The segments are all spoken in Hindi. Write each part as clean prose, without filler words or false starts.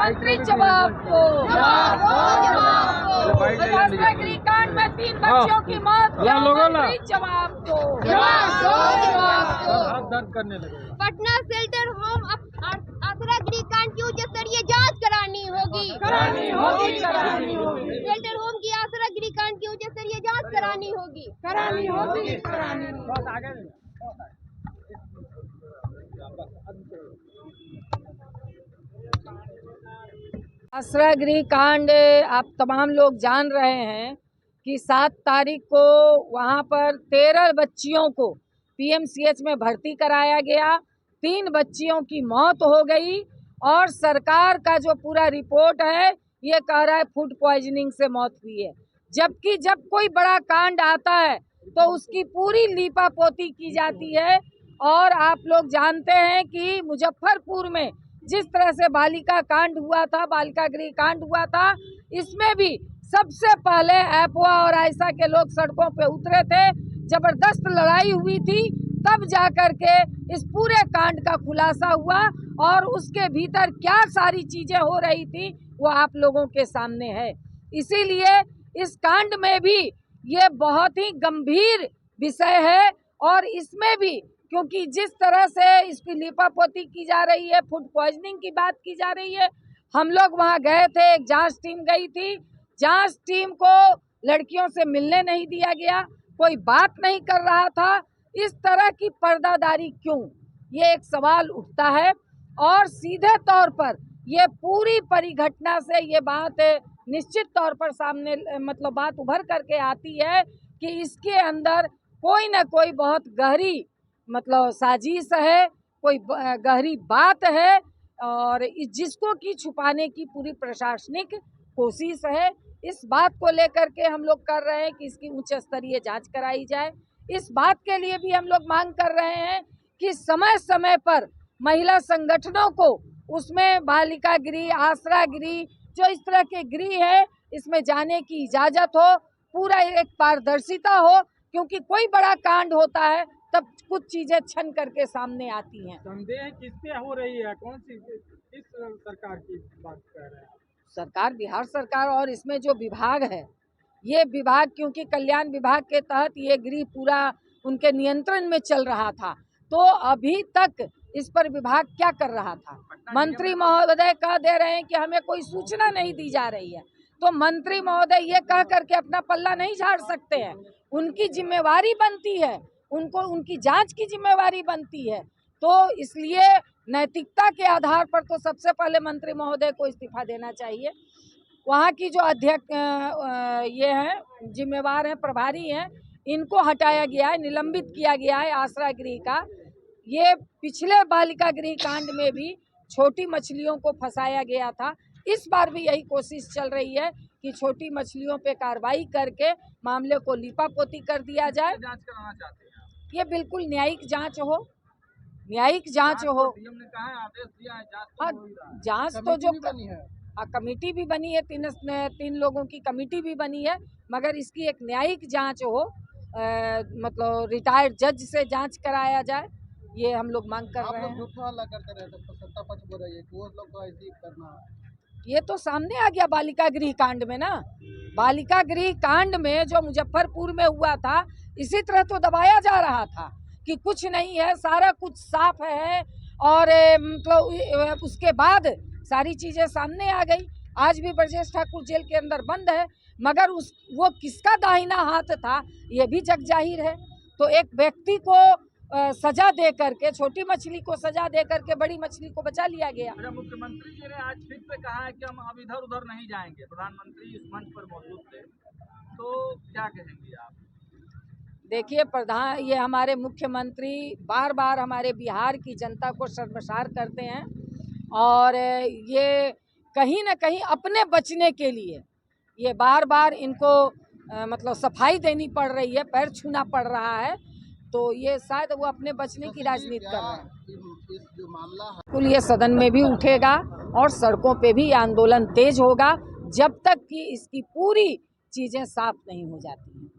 मुख्यमंत्री जवाब दो। आसरा गृह कांड में 3 बच्चियों की मौत, मुख्यमंत्री जवाब दो। दर्द करने लगे। पटना शेल्टर होम आसरा गृह कांड की उच्च स्तरीय जाँच करानी होगी। शेल्टर होम की आसरा गृह कांड की उच्च स्तरीय जाँच करानी होगी। आसरा गृह कांड आप तमाम लोग जान रहे हैं कि 7 तारीख को वहां पर 13 बच्चियों को पीएमसीएच में भर्ती कराया गया। 3 बच्चियों की मौत हो गई और सरकार का जो पूरा रिपोर्ट है ये कह रहा है फूड पॉइजनिंग से मौत हुई है। जबकि जब कोई बड़ा कांड आता है तो उसकी पूरी लीपापोती की जाती है। और आप लोग जानते हैं कि मुजफ्फरपुर में जिस तरह से बालिका कांड हुआ था, बालिका गृह कांड हुआ था, इसमें भी सबसे पहले एपवा और आयशा के लोग सड़कों पे उतरे थे। जबरदस्त लड़ाई हुई थी, तब जाकर के इस पूरे कांड का खुलासा हुआ और उसके भीतर क्या सारी चीजें हो रही थी वो आप लोगों के सामने है। इसीलिए इस कांड में भी ये बहुत ही गंभीर विषय है और इसमें भी क्योंकि जिस तरह से इसकी लीपापोती की जा रही है, फूड पॉइजनिंग की बात की जा रही है। हम लोग वहां गए थे, एक जांच टीम गई थी, जांच टीम को लड़कियों से मिलने नहीं दिया गया, कोई बात नहीं कर रहा था। इस तरह की पर्दादारी क्यों, ये एक सवाल उठता है। और सीधे तौर पर ये पूरी परिघटना से ये बात निश्चित तौर पर सामने मतलब बात उभर करके आती है कि इसके अंदर कोई न कोई बहुत गहरी मतलब साजिश है, कोई गहरी बात है और जिसको कि छुपाने की पूरी प्रशासनिक कोशिश है। इस बात को लेकर के हम लोग कर रहे हैं कि इसकी उच्च स्तरीय जांच कराई जाए। इस बात के लिए भी हम लोग मांग कर रहे हैं कि समय समय पर महिला संगठनों को उसमें बालिका गृह, आसरा गृह, जो इस तरह के गृह है इसमें जाने की इजाज़त हो, पूरा एक पारदर्शिता हो। क्योंकि कोई बड़ा कांड होता है तब कुछ चीजें छन करके सामने आती हैं। संदेह किससे हो रही है, कौन सी किस सरकार की बात कर रहे हैं? सरकार, बिहार सरकार और इसमें जो विभाग है, ये विभाग क्योंकि कल्याण विभाग के तहत ये गृह पूरा उनके नियंत्रण में चल रहा था, तो अभी तक इस पर विभाग क्या कर रहा था? मंत्री महोदय कह दे रहे हैं कि हमें कोई सूचना नहीं दी जा रही है, तो मंत्री महोदय ये कह करके अपना पल्ला नहीं झाड़ सकते हैं। उनकी जिम्मेवारी बनती है, उनको उनकी जांच की जिम्मेवारी बनती है। तो इसलिए नैतिकता के आधार पर तो सबसे पहले मंत्री महोदय को इस्तीफा देना चाहिए। वहाँ की जो अध्यक्ष ये हैं, जिम्मेवार हैं, प्रभारी हैं, इनको हटाया गया है, निलंबित किया गया है आसरा गृह का। ये पिछले बालिका गृह कांड में भी छोटी मछलियों को फंसाया गया था। इस बार भी यही कोशिश चल रही है कि छोटी मछलियों पे कार्रवाई करके मामले को लीपापोती कर दिया जाए। जांच कराना चाहते हैं आप? ये बिल्कुल न्यायिक जांच हो, न्यायिक जांच हो। डीएम ने कहा है, आदेश दिया है, जांच तो जो कमेटी भी बनी है, 3 लोगों की कमेटी भी बनी है, मगर इसकी एक न्यायिक जांच हो, मतलब रिटायर्ड जज से जांच कराया जाए, ये हम लोग मांग कर रहे हैं। ये तो सामने आ गया बालिका गृह कांड में ना। बालिका गृह कांड में जो मुजफ्फरपुर में हुआ था, इसी तरह तो दबाया जा रहा था कि कुछ नहीं है, सारा कुछ साफ है। और मतलब उसके बाद सारी चीजें सामने आ गई। आज भी ब्रजेश ठाकुर जेल के अंदर बंद है, मगर वो किसका दाहिना हाथ था ये भी जग जाहिर है। तो एक व्यक्ति को सजा दे करके, छोटी मछली को सजा दे करके बड़ी मछली को बचा लिया गया। मुख्यमंत्री जी ने आज फिर से कहा है कि हम अब इधर उधर नहीं जाएंगे। प्रधानमंत्री इस मंच पर मौजूद थे, तो क्या कहेंगे आप? देखिए, ये हमारे मुख्यमंत्री बार बार हमारे बिहार की जनता को शर्मसार करते हैं और ये कहीं ना कहीं अपने बचने के लिए ये बार बार इनको मतलब सफाई देनी पड़ रही है, पैर छूना पड़ रहा है। तो ये शायद वो अपने बचने की राजनीति कर रहे हैं। जो मामला है बिल्कुल ये सदन में भी उठेगा और सड़कों पे भी आंदोलन तेज होगा जब तक कि इसकी पूरी चीजें साफ नहीं हो जाती हैं।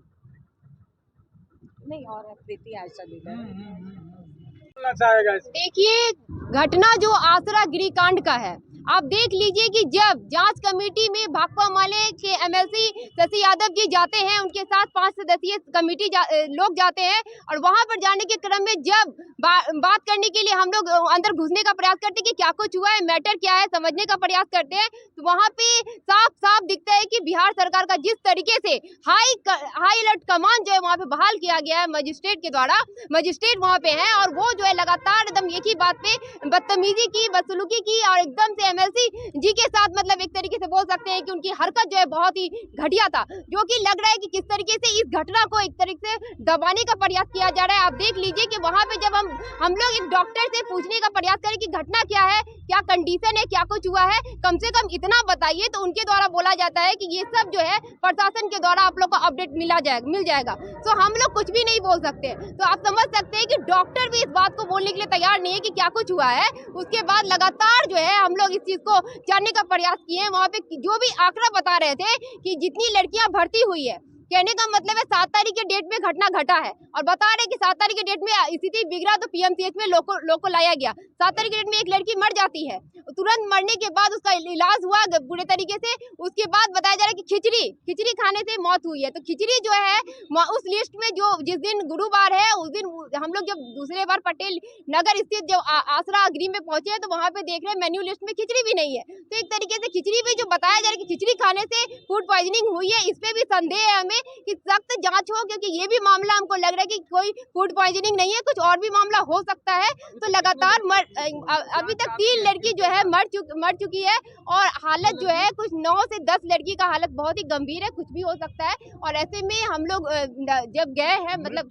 नहीं, और प्रीति आयशा देखिए, घटना जो आसरा गृह कांड का है, आप देख लीजिए कि जब जांच कमेटी में भाकपा माले के एमएलसी शशि यादव जी जाते हैं, उनके साथ 5 सदस्यीय कमेटी लोग जाते हैं और वहां पर जाने के क्रम में जब बात करने के लिए हम लोग अंदर घुसने का प्रयास करते हैं कि क्या कुछ हुआ है, मैटर क्या है, समझने का प्रयास करते हैं, तो वहां पे साफ साफ दिखता है कि बिहार सरकार का जिस तरीके से हाई अलर्ट कमान जो है वहां पे बहाल किया गया है मजिस्ट्रेट के द्वारा, मजिस्ट्रेट वहां पे है और वो जो है लगातार एकदम एक ही बात पे बदतमीजी की, बदसलूकी की और एकदम से एमएलसी जी के साथ मतलब एक तरीके से बोल सकते हैं कि उनकी हरकत जो है बहुत ही घटिया था, जो कि लग रहा है कि किस तरीके से इस घटना को एक तरीके से दबाने का प्रयास किया जा रहा है। आप देख लीजिए कि वहां पे जब हम लोग एक डॉक्टर से पूछने का प्रयास करें कि घटना क्या है, क्या कंडीशन है, क्या कुछ हुआ है, कम से कम इतना बताइए, तो उनके द्वारा बोला जाता है कि ये सब जो है प्रशासन के द्वारा आप लोग को अपडेट मिल जाएगा। तो हम लोग कुछ भी नहीं बोल सकते। तो आप समझ सकते हैं कि डॉक्टर भी इस बात को बोलने के लिए तैयार नहीं है कि क्या कुछ हुआ है। उसके बाद लगातार जो है हम लोग इस चीज को जानने का प्रयास किए। वहाँ पे जो भी आंकड़ा बता रहे थे कि जितनी लड़कियां भर्ती हुई है, कहने का मतलब है 7 तारीख के डेट में घटना घटा है और बता रहे कि 7 तारीख के डेट में स्थिति बिगड़ा तो पीएमसीएच में लोग को लाया गया। 7 तारीख के डेट में एक लड़की मर जाती है, तुरंत मरने के बाद उसका इलाज हुआ बुरे तरीके से, उसके बाद बताया जा रहा है कि खिचड़ी खाने से मौत हुई है। तो खिचड़ी जो है उस लिस्ट में जो जिस दिन गुरुवार है उस दिन हम लोग जब दूसरे बार पटेल नगर स्थित जो आसरा गृह में पहुंचे हैं तो वहां पे देख रहे हैं मेन्यू लिस्ट में खिचड़ी भी नहीं है। तो एक तरीके से खिचड़ी भी जो बताया जा रहा है कि खिचड़ी खाने से फूड पॉइजनिंग हुई है, इस पे भी संदेह है हमें कि सख्त जांच हो, क्योंकि ये भी मामला हमको लग रहा है कि कोई फूड पॉइजनिंग नहीं है, कुछ और भी मामला हो सकता है। तो लगातार अभी तक 3 लड़की जो है मर चुकी है और हालत जो है कुछ 9 से 10 लड़की का हालत बहुत ही गंभीर है, कुछ भी हो सकता है। और ऐसे में हम लोग जब गए हैं मतलब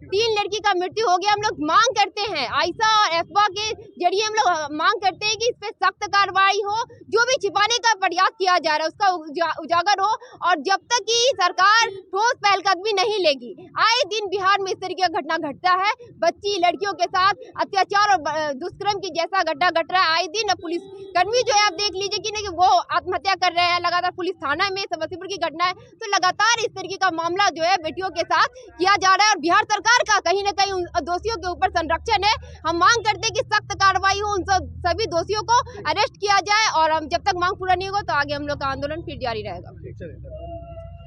3 लड़की का मृत्यु हो गया। हम लोग मांग करते हैं आयशा और एफवा के जरिए हम लोग मांग करते हैं कि इस पे सख्त कार्रवाई हो, जो भी छिपाने का प्रयास किया जा रहा है उसका उजागर हो और जब तक की सरकार ठोस पहलकदमी नहीं लेगी। आए दिन बिहार में इस तरीके का घटना घटता है, बच्ची लड़कियों के साथ अत्याचार और दुष्कर्म की जैसा घटना घट रहा है आए दिन। पुलिस कर्मी जो है आप देख लीजिए कि नहीं वो आत्महत्या कर रहे हैं, लगातार पुलिस थाना में समस्तीपुर की घटना है। तो लगातार इस तरीके का मामला जो है बेटियों के साथ किया जा रहा है और बिहार सरकार का कहीं न कहीं उन दोषियों के ऊपर संरक्षण है। हम मांग करते हैं कि सख्त कार्रवाई हो, उन सभी दोषियों को अरेस्ट किया जाए और हम जब तक मांग पूरा नहीं होगा तो आगे हम लोग का आंदोलन फिर जारी रहेगा।